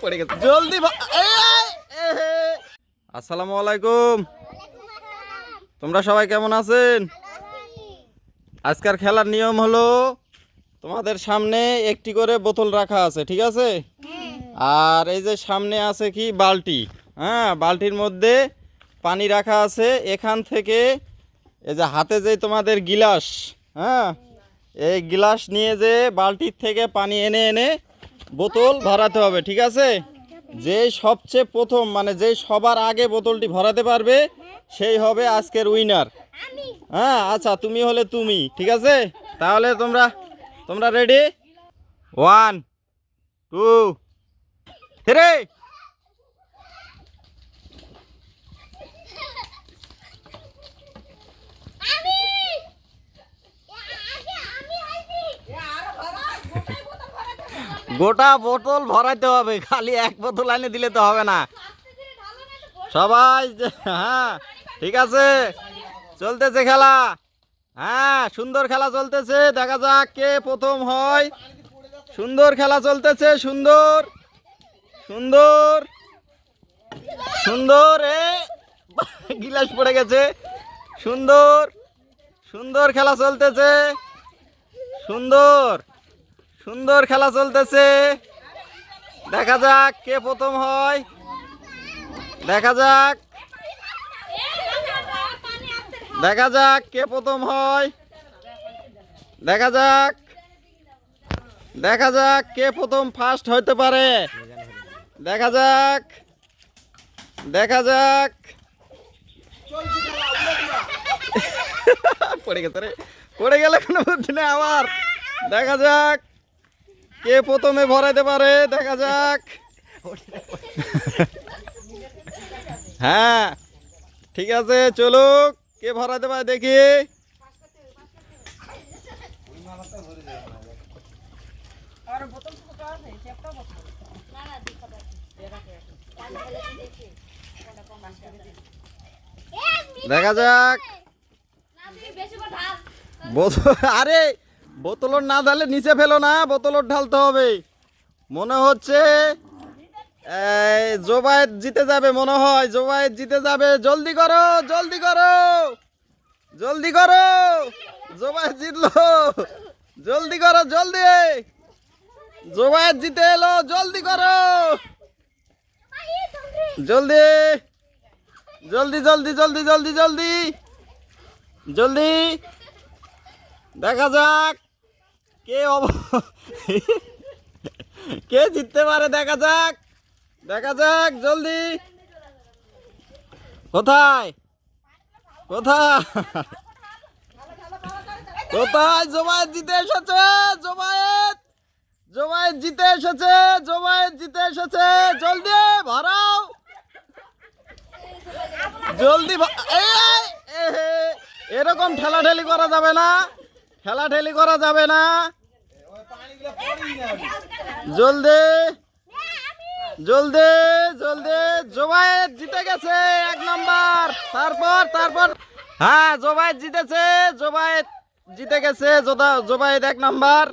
পড়ে গেছে জলদি। আসসালামু আলাইকুম, তোমরা সবাই কেমন আছেন? আজকের খেলার নিয়ম হলো তোমাদের সামনে একটি করে বোতল রাখা আছে, ঠিক আছে? আর এই যে সামনে আছে কি বালতি, হ্যাঁ, বালতির মধ্যে পানি রাখা আছে। এখান থেকে এই যে হাতে যে তোমাদের গিলাস, হ্যাঁ, এই গিলাস নিয়ে যে বালতির থেকে পানি এনে এনে বোতল ভরাতে হবে, ঠিক আছে? যে সবচেয়ে প্রথম মানে যে সবার আগে বোতলটি ভরাতে পারবে সেই হবে আজকের উইনার। হ্যাঁ, আচ্ছা, তুমি হলে তুমি, ঠিক আছে? তাহলে তোমরা রেডি? 1 2 3। গোটা বোতল ভরাইতে হবে, খালি এক বোতল এনে দিলে তো হবে না। সবাই হ্যাঁ, ঠিক আছে, চলতেছে খেলা। হ্যাঁ, সুন্দর খেলা চলতেছে, দেখা যাক কে প্রথম হয়। সুন্দর খেলা চলতেছে, সুন্দর সুন্দর সুন্দর। গিলাস পড়ে গেছে। সুন্দর সুন্দর খেলা চলতেছে, সুন্দর সুন্দর খেলা চলতেছে। দেখা যাক কে প্রথম হয়, দেখা যাক দেখা যাক কে প্রথম হয়, দেখা যাক দেখা যাক কে প্রথম ফার্স্ট হইতে পারে, দেখা যাক দেখা যাক। পড়ে গেছে রে, পড়ে গেলে কোনো বুদ্ধি নেই আবার। দেখা যাক কে প্রথমে ভরাইতে পারে, দেখা যাক। হ্যাঁ, ঠিক আছে, চলুক, কে ভরাইতে পারে দেখি। দেখা যাক। আরে বোতল না ঢালে নিচে ফেলো না, বোতল ঢালতে হবে। মনে হচ্ছে জোবায়েত জিতে যাবে, মনে হয় জোবায়েত জিতে যাবে। জলদি করো, জলদি করো, জলদি করো, জোবায়েত জিতলো। জলদি করো, জলদি, জোবায়েত জিতে এলো, জলদি করো, জলদি জলদি জলদি জলদি জলদি জলদি জলদি। দেখা যাক কে কে জিততে পারে, দেখা যাক, দেখা যাক, জলদি। কোথায় কোথায় কোথায়? জোবায়েত জিতে এসেছে, জোবায়েত, জোবায়েত জিতে এসেছে, জোবায়েত জিতে এসেছে। জলদি ভরাও, জলদি। এরকম ঠেলাঠেলি করা যাবে না, ঠেলাঠেলি করা যাবে না। জলদি জলদি জলদি। জোবায়েত জিতে গেছে 1 নাম্বার। তারপর হ্যাঁ, জোবায়েত জিতেছে, জোবায়েত জিতে গেছে। Jobayet 1 number,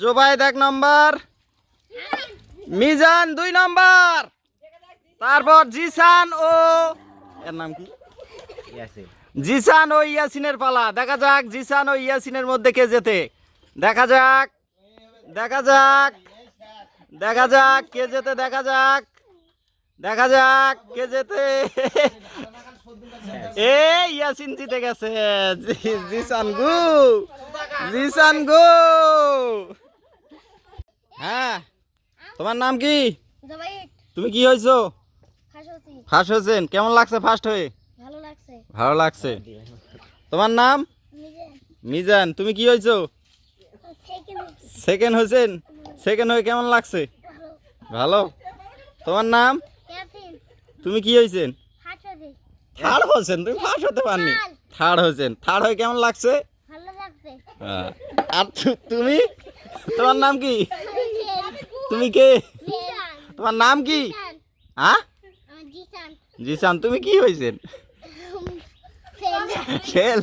Jobayet 1 number. Mizan 2 number. তারপর জিসান ও এর নাম কি, জিসান ও ইয়াসিনের পালা। দেখা যাক জিসান ও ইয়াসিনের মধ্যে কে জেতে, দেখা যাক, দেখা যাক, দেখা যাক কে জেতে, দেখা যাক, দেখা যাক কে জেতে। ইয়াসিন জিতে গেছে। জিসান গো, জিসান গো। হ্যাঁ, তোমার নাম কি? তুমি কি হয়েছো? ফার্স্ট হয়েছেন। কেমন লাগছে ফার্স্ট হয়ে? ভালো লাগছে। তোমার নাম? মিজান। তুমি কি হয়েছো? সেকেন্ড হয়েছেন। সেকেন্ড হয়ে কেমন লাগছে? ভালো। তোমার নাম? তুমি কি হয়েছেন? থার্ড হয়েছেন। তুমি ফার্স্ট হতে পারনি, থার্ড হয়েছেন। থার্ড হয়ে কেমন লাগছে? আর তুমি, তোমার নাম কি? তুমি কে? তোমার নাম কি? হ্যাঁ, জিসান। তুমি কি হয়েছেন? ফেল।